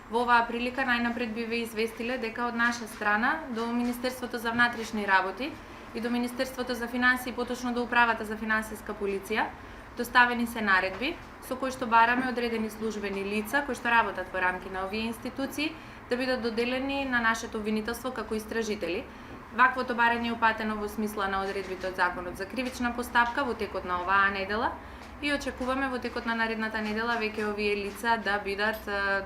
Во оваа прилика најнапред би ве известиле дека од наша страна до Министерството за внатрешни работи и до Министерството за финансии, поточно до Управата за финансиска полиција, доставени се наредби со кои што бараме одредени службени лица кои што работат во рамки на овие институции да бидат доделени на нашето обвинителство како истражители. Ваквото барање е упатено во смисла на одредбите од Законот за кривична постапка во текот на оваа недела и очекуваме во текот на наредната недела веќе овие лица да бидат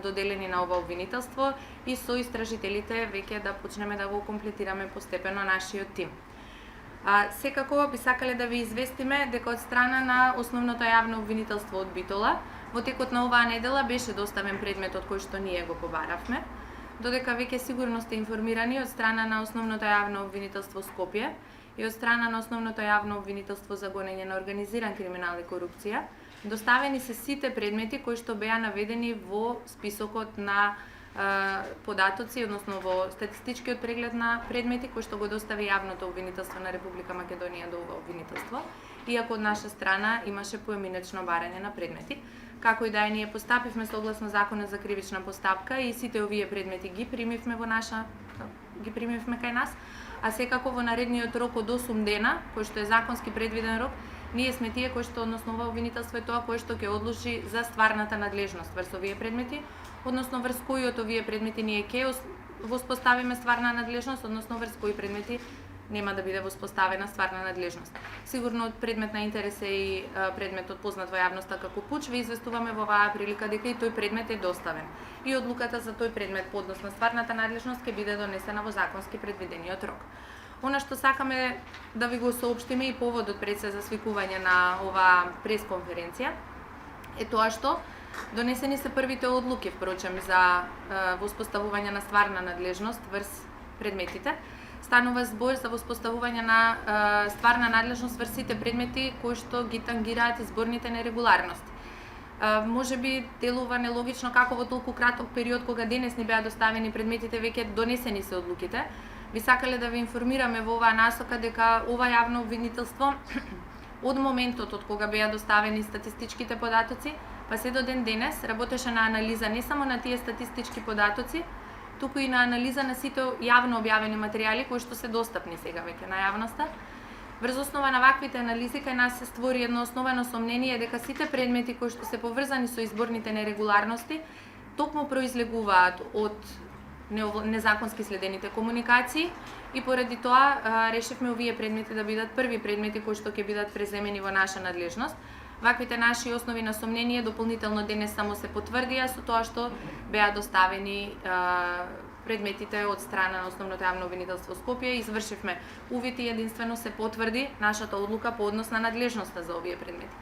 доделени на ова обвинителство и со истражителите веќе да почнеме да го комплетираме постепено нашиот тим. Секако би сакале да ви известиме дека од страна на Основното јавно обвинителство од Битола во текот на оваа недела беше доставен предметот кој што ние го побаравме, додека веќе сигурно сте информирани од страна на Основното јавно обвинителство Скопје и од страна на Основното јавно обвинителство за гонење на организиран криминал и корупција, доставени се сите предмети кои што беа наведени во списокот на податоци, односно во статистичкиот преглед на предмети кои што го достави јавното обвинителство на Република Македонија до ова обвинителство, иако од наша страна имаше поеминечно барање на предмети. Како и да е, ние постапивме согласно Законот за кривична постапка и сите овие предмети ги примивме кај нас, а секако во наредниот рок од 8 дена, кој што е законски предвиден рок, ние сме тие кои што, односно ова обвинителство е тоа кој што ќе одлучи за стварната надлежност врз овие предмети, односно врз кои од овие предмети ние ќе воспоставиме стварна надлежност, односно врз кои предмети нема да биде воспоставена стварна надлежност. Сигурно од предмет на интерес е и предметот познат во јавноста како Пуч, ви известуваме во оваа прилика дека и тој предмет е доставен. И одлуката за тој предмет по однос на стварната надлежност ќе биде донесена во законски предвидениот рок. Она што сакаме да ви го соопштиме и поводот пред се за свикување на оваа пресконференција е тоа што донесени се првите одлуки, впрочем, за воспоставување на стварна надлежност врз предметите. Станува збор за воспоставување на стварна надлежност врз сите предмети кои што ги тангираат изборните нерегуларности. Може би делува нелогично како во толку краток период кога денес ни беа доставени предметите веќе донесени се одлуките. Би сакале да ви информираме во оваа насока дека ова јавно обвинителство од моментот од кога беа доставени статистичките податоци, па се до ден денес работеше на анализа не само на тие статистички податоци, туку и на анализа на сите јавно објавени материјали кои што се достапни сега веќе на јавноста. Врз основа на ваквите анализи кај нас се створи едно основено сомнение дека сите предмети кои што се поврзани со изборните нерегуларности токму произлегуваат од незаконски следените комуникации и поради тоа решивме овие предмети да бидат први предмети кои што ќе бидат преземени во наша надлежност. Ваквите наши основи на сомнение дополнително денес само се потврдија со тоа што беа доставени предметите од страна на Основното јавно обвинителство Скопје. Извршивме увид и единствено се потврди нашата одлука по однос на надлежноста за овие предмети.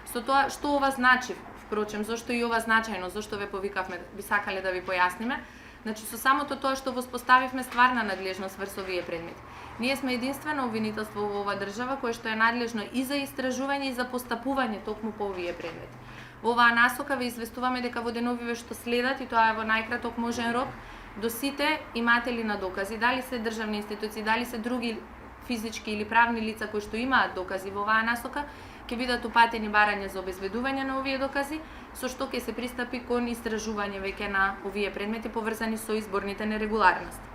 Со тоа што ова значи, впрочем, зошто и ова значајно, зошто ве повикавме, би сакале да ви појасниме. Значи, со самото тоа што воспоставивме стварна надлежност врз овие предмети. Ние сме единствено обвинителство во оваа држава кое што е надлежно и за истражување и за постапување токму по овие предмети. Во оваа насока ви известуваме дека во деновиве што следат, и тоа е во најкраток можен рок, до сите иматели на докази, дали се државни институции, дали се други физички или правни лица кои што имаат докази во оваа насока, ќе бидат упатени барања за обезбедување на овие докази, со што ќе се пристапи кон истражување веќе на овие предмети поврзани со изборните нерегуларности.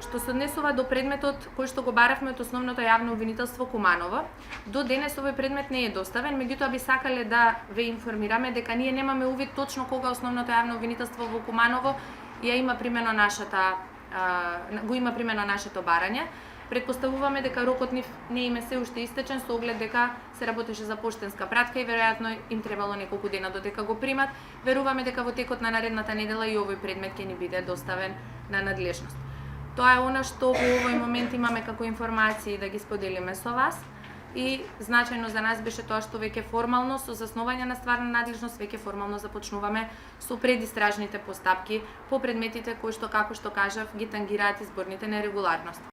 Што се однесува до предметот кој што го баравме од Основното јавно обвинителство Куманово, до денес овој предмет не е доставен, меѓутоа би сакале да ве информираме дека ние немаме увид точно кога Основното јавно обвинителство во Куманово го има примено нашето барање. Предпоставуваме дека рокот нив не им е се уште истечен со оглед дека се работеше за поштенска пратка и веројатно им требало неколку дена додека го примат. Веруваме дека во текот на наредната недела и овој предмет ќе ни биде доставен на надлежност. Тоа е она што во овој момент имаме како информации да ги споделиме со вас и значајно за нас беше тоа што веќе формално со заснување на стварна надлежност веќе формално започнуваме со предистражните постапки по предметите кои што, како што кажав, ги тангираат изборните нерегуларности.